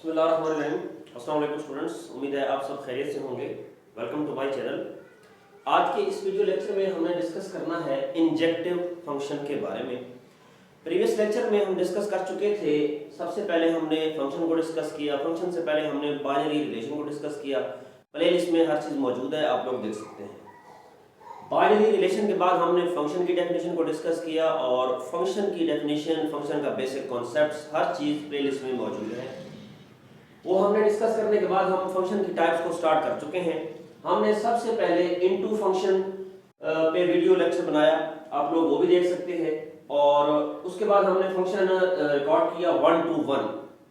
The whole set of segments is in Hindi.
अस्सलाम वालेकुम स्टूडेंट्स, उम्मीद है आप सब खैरियत से होंगे। Welcome to my channel. आज के इस वीडियो लेक्चर में हमें डिस्कस करना है इंजेक्टिव फंक्शन के बारे में। प्रीवियस लेक्चर में हम डिस्कस कर चुके थे। सबसे पहले हमने फंक्शन को डिस्कस किया, फंक्शन से पहले हमने बाइनरी रिलेशन को डिस्कस किया। प्लेलिस्ट में हर चीज़ मौजूद है, आप लोग देख सकते हैं। बाइनरी रिलेशन के बाद हमने फंक्शन की डेफिनेशन को डिस्कस किया और फंक्शन की डेफिनेशन, फंक्शन का बेसिक कॉन्सेप्ट्स, हर चीज़ प्लेलिस्ट में मौजूद है। वो हमने डिस्कस करने के बाद हम फंक्शन की टाइप्स को स्टार्ट कर चुके हैं। हमने सबसे पहले इनटू फंक्शन पे वीडियो लेक्चर बनाया, आप लोग वो भी देख सकते हैं। और उसके बाद हमने फंक्शन रिकॉर्ड किया 1 to 1।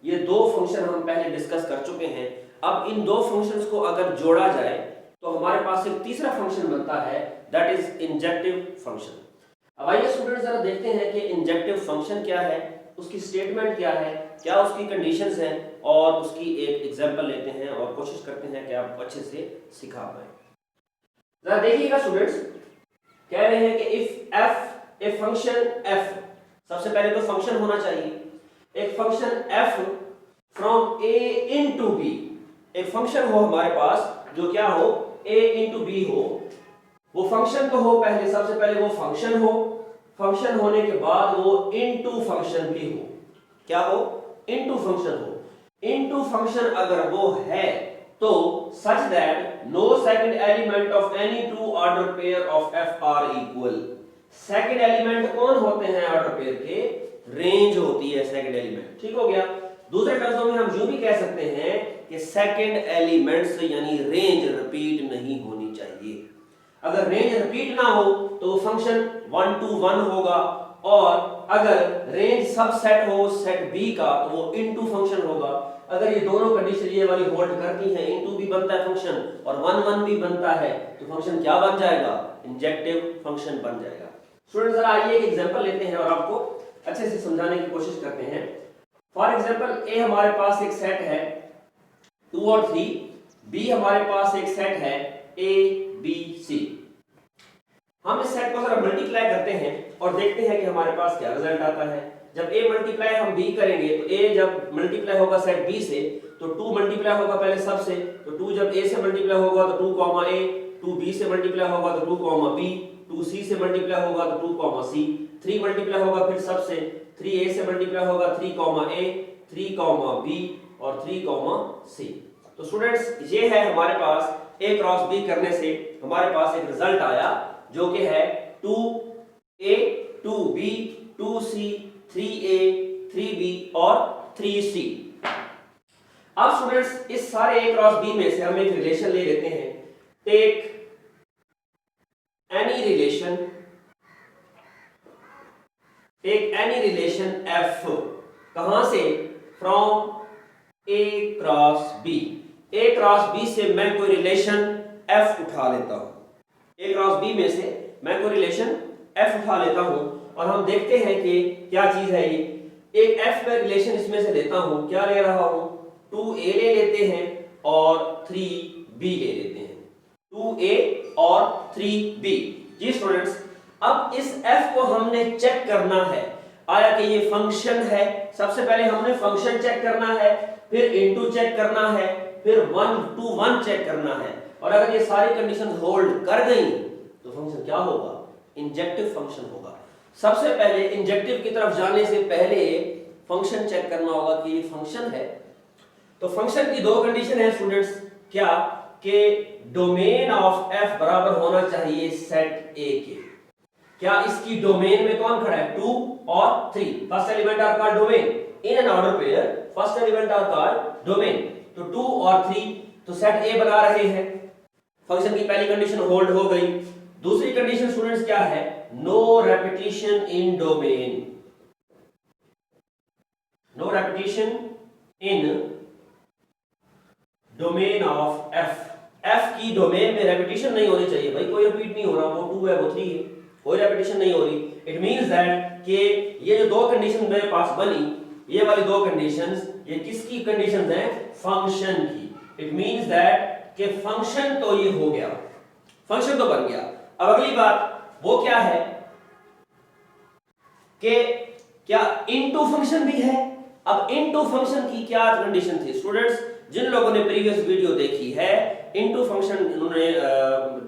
ये दो फंक्शन हम पहले डिस्कस कर चुके हैं। अब इन दो फंक्शंस को अगर जोड़ा जाए तो हमारे पास एक तीसरा फंक्शन बनता है, दैट इज इंजेक्टिव फंक्शन। अब आइए स्टूडेंट्स जरा देखते हैं कि इंजेक्टिव फंक्शन क्या है, उसकी स्टेटमेंट क्या है, क्या उसकी कंडीशंस हैं, और उसकी एक एग्जांपल लेते हैं और कोशिश करते हैं कि आप अच्छे से सिखा पाए। जरा देखिएगा स्टूडेंट्स, कह रहे हैं कि if f a function f, सबसे पहले तो फंक्शन होना चाहिए। एक function f from a into b, एक फंक्शन हो हमारे पास जो क्या हो, a इनटू b हो। वो फंक्शन तो हो पहले, सबसे पहले वो फंक्शन हो, फंक्शन होने के बाद वो इनटू फंक्शन भी हो। क्या हो? इनटू फंक्शन हो। इनटू फंक्शन अगर वो है तो such that no second element of any two order pair of f are equal. Second element कौन होते हैं ऑर्डर पेयर के? रेंज होती है सेकंड एलिमेंट। ठीक हो गया। दूसरे लफ्जों में हम यूं भी कह सकते हैं कि सेकंड एलिमेंट्स यानी रेंज रिपीट नहीं होनी चाहिए। अगर रेंज रिपीट ना हो तो फंक्शन 1 to 1 होगा, और अगर रेंज सबसेट हो सेट B का तो वो इनटू फंक्शन होगा। अगर ये दोनों कंडीशन ये वाली होल्ड करती है, इनटू भी बनता है फंक्शन और 1 1 भी बनता है, तो फंक्शन क्या बन जाएगा? इंजेक्टिव फंक्शन बन जाएगा। स्टूडेंट जरा आइए एक एग्जांपल लेते हैं और आपको अच्छे से समझाने की कोशिश करते हैं। फॉर एग्जांपल ए हमारे पास एक सेट है 2 और 3, बी हमारे पास एक सेट है A B C। हम इस सेट को जरा मल्टीप्लाई करते हैं और देखते हैं कि हमारे पास क्या रिजल्ट आता है। जब a मल्टीप्लाई हम b करेंगे तो a जब मल्टीप्लाई होगा सेट b से तो 2 मल्टीप्लाई होगा पहले सब से, तो 2 जब a से मल्टीप्लाई होगा तो 2 a, 2 b से मल्टीप्लाई होगा तो 2 b, 2 c से मल्टीप्लाई होगा तो 2 c, 3 मल्टीप्लाई होगा फिर सब से, 3 a से मल्टीप्लाई होगा 3 a, 3 b और 3 c। तो स्टूडेंट्स ये है हमारे पास a क्रॉस b करने से हमारे पास एक रिजल्ट आया जो कि है 2a, 2b, 2c, 3a, 3b और 3c। अब स्टूडेंट्स इस सारे a क्रॉस b में से हम एक रिलेशन ले लेते हैं। Take any relation, take any relation f, कहां से? From a cross b। a cross b से मैं कोई रिलेशन f उठा लेता हूं। a क्रॉस b में से मैं कोई रिलेशन f उठा लेता हूं और हम देखते हैं कि क्या चीज है ये। एक f में रिलेशन इसमें से लेता हूं, क्या ले रहा हूं? 2a ले लेते हैं और 3b ले लेते हैं। 2a और 3b। जी स्टूडेंट्स, अब इस f को हमने चेक करना है, आया कि ये फंक्शन है। सबसे पहले हमने फंक्शन चेक करना है, फिर इनटू चेक करना है, फिर 1 to 1 चेक करना है। और अगर ये सारी कंडीशन होल्ड कर गई तो फंक्शन क्या होगा? इंजेक्टिव फंक्शन होगा। सबसे पहले इंजेक्टिव की तरफ जाने से पहले फंक्शन चेक करना होगा कि ये फंक्शन है। तो फंक्शन की दो कंडीशन है स्टूडेंट्स, क्या? कि डोमेन ऑफ f बराबर होना चाहिए सेट A के। क्या इसकी डोमेन में कौन खड़ा है? 2 और 3। First element are called domain in an order pair, first element are called domain. तो 2 और 3 तो सेट A बना रहे हैं। फंक्शन की पहली कंडीशन होल्ड हो गई। दूसरी कंडीशन स्टूडेंट्स क्या है? No repetition in domain, no repetition in domain of f। f की डोमेन में रेपिटेशन नहीं होनी चाहिए भाई, कोई रिपीट नहीं हो रहा, वो 2 है वो 3 है, कोई रेपिटेशन नहीं हो रही। इट मींस दैट कि ये जो दो कंडीशन मेरे पास बनी, ये वाली दो कंडीशंस, ये किसकी कंडीशंस हैं? फंक्शन की। इट मींस दैट कि फंक्शन तो ये हो गया, फंक्शन तो बन गया। अब अगली बात वो क्या है कि क्या इनटू फंक्शन भी है? अब इनटू फंक्शन की क्या कंडीशन थी स्टूडेंट्स? जिन लोगों ने प्रीवियस वीडियो देखी है, इनटू फंक्शन उन्होंने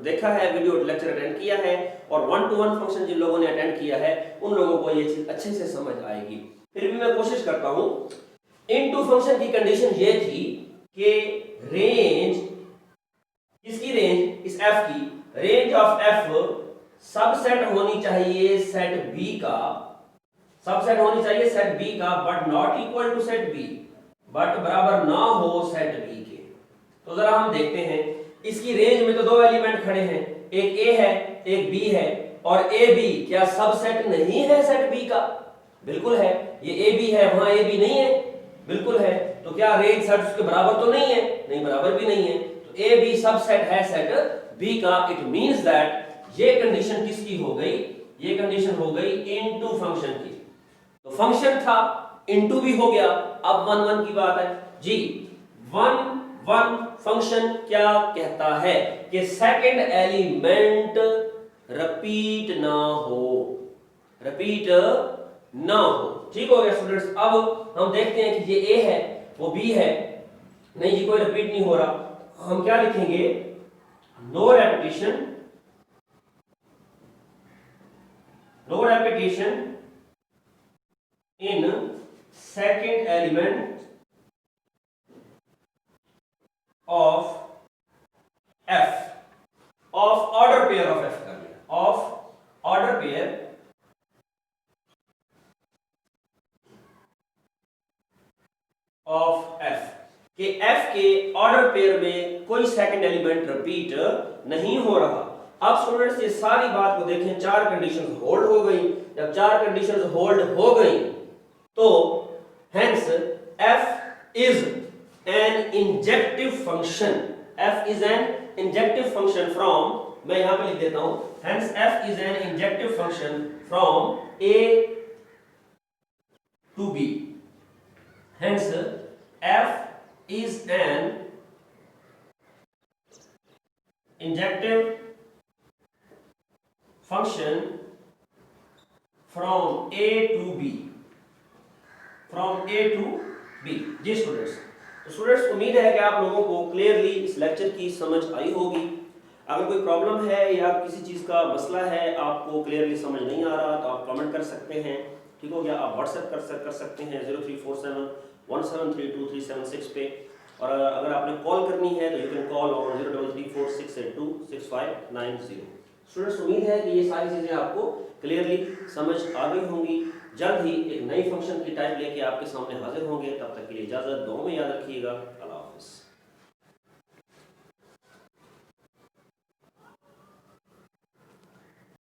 देखा है, वीडियो लेक्चर अटेंड किया है, और 1 to 1 फंक्शन जिन लोगों ने अटेंड किया है उन लोगों को ये चीज अच्छे से समझ आएगी। फिर भी मैं कोशिश करता हूं। इनटू फंक्शन की कंडीशन ये थी कि रेंज, किसकी रेंज? इस f की रेंज ऑफ f सबसेट होनी चाहिए सेट b का, सबसेट होनी चाहिए सेट b का, but not equal to set b, but बराबर ना हो सेट b के। तो जरा हम देखते हैं, इसकी रेंज में तो दो एलिमेंट खड़े हैं, एक a है एक b है, और a b क्या सबसेट नहीं है सेट b का? बिल्कुल है। ये a b है, वहां a b नहीं है, बिल्कुल है। तो क्या रेंज सेट उसके बराबर तो नहीं है? नहीं, बराबर भी नहीं है। तो a b सबसेट है सेट b का। इट मींस दैट ये कंडीशन किसकी हो गई? ये कंडीशन हो गई इनटू फंक्शन की। तो फंक्शन था, इनटू भी हो गया। अब 1 1 की बात है जी। 1 1 फंक्शन क्या कहता है कि सेकंड एलिमेंट रिपीट ना हो, रिपीट ना हो। ठीक हो गया स्टूडेंट्स? अब हम देखते हैं कि ये a है वो b है, नहीं जी कोई रिपीट नहीं हो रहा। हम क्या लिखेंगे? No repetition, no repetition in second element of f, of order pair of f कर लिया, of order pair of f के f के ऑर्डर पेयर में कोई सेकंड एलिमेंट रिपीट नहीं हो रहा। अब स्टूडेंट्स ये सारी बात को देखें, चार कंडीशंस होल्ड हो गई। जब चार कंडीशंस होल्ड हो गई तो hence f is an injective function, f is an injective function from, मैं यहां पे लिख देता हूं, hence f is an injective function from a to b, hence f is an injective function from a to b, from A to B. जी स्टूडेंट्स, तो स्टूडेंट्स उम्मीद है कि आप लोगों को क्लियरली इस लेक्चर की समझ आई होगी। अगर कोई प्रॉब्लम है या किसी चीज़ का मसला है, आपको क्लियरली समझ नहीं आ रहा, तो आप कमेंट कर सकते हैं। ठीक हो गया? आप व्हाट्सएप कर सकते हैं 0347173236 पे, और अगर आपने कॉल करनी है तो you can call on 03346826826590। Students उम्मीद है कि ये सारी चीज़ें आपको क्लियरली समझ आ गई होंगी। जल्द ही एक नई फंक्शन की टाइप लेके आपके सामने हाजिर होंगे। तब तक के लिए इजाज़त, दुआ में याद रखिएगा।